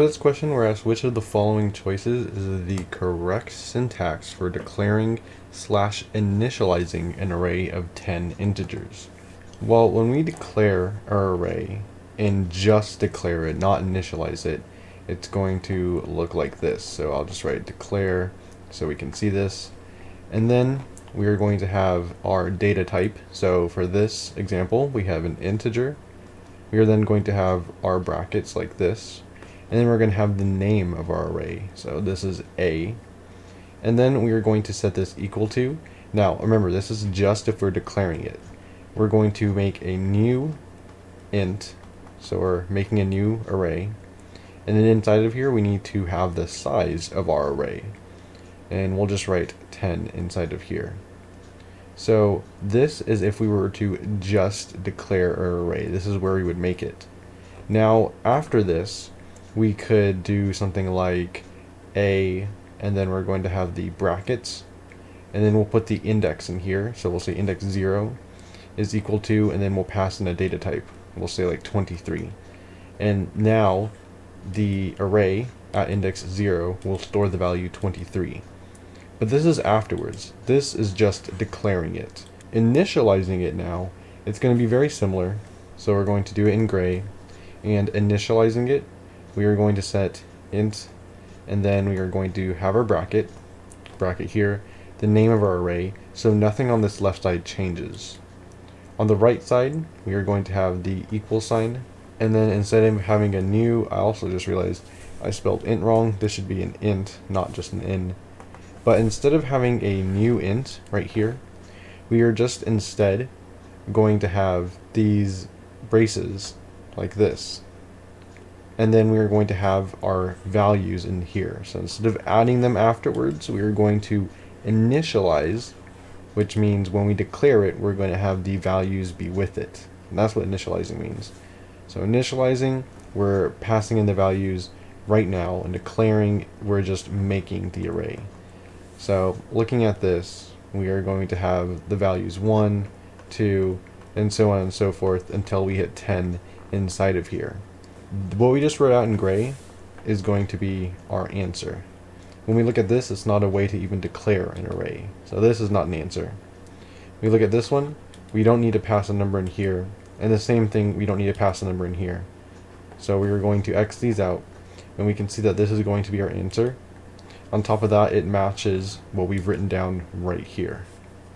For this question, we're asked which of the following choices is the correct syntax for declaring / initializing an array of 10 integers. Well, when we declare our array and just declare it, not initialize it, it's going to look like this. So I'll just write declare so we can see this. And then we are going to have our data type. So for this example, we have an integer. We are then going to have our brackets like this. And then we're going to have the name of our array. So this is A. And then we are going to set this equal to. Now remember, this is just if we're declaring it. We're going to make a new int. So we're making a new array. And then inside of here we need to have the size of our array. And we'll just write 10 inside of here. So this is if we were to just declare our array. This is where we would make it. Now after this, we could do something like A, and then we're going to have the brackets, and then we'll put the index in here. So we'll say index 0 is equal to, and then we'll pass in a data type. We'll say like 23. And now the array at index 0 will store the value 23. But this is afterwards. This is just declaring it. Initializing it now, it's going to be very similar. So we're going to do it in gray, and initializing it, we are going to set int, and then we are going to have our bracket here, the name of our array, so nothing on this left side changes. On the right side, we are going to have the equal sign, and then instead of having a new, I also just realized I spelled int wrong. This should be an int, not just an in. But instead of having a new int right here, we are just instead going to have these braces like this. And then we are going to have our values in here. So instead of adding them afterwards, we are going to initialize, which means when we declare it, we're going to have the values be with it. And that's what initializing means. So initializing, we're passing in the values right now, and declaring, we're just making the array. So looking at this, we are going to have the values 1, 2, and so on and so forth until we hit 10 inside of here. What we just wrote out in gray is going to be our answer. When we look at this, it's not a way to even declare an array. So this is not an answer. We look at this one, we don't need to pass a number in here. And the same thing, we don't need to pass a number in here. So we are going to X these out, and we can see that this is going to be our answer. On top of that, it matches what we've written down right here.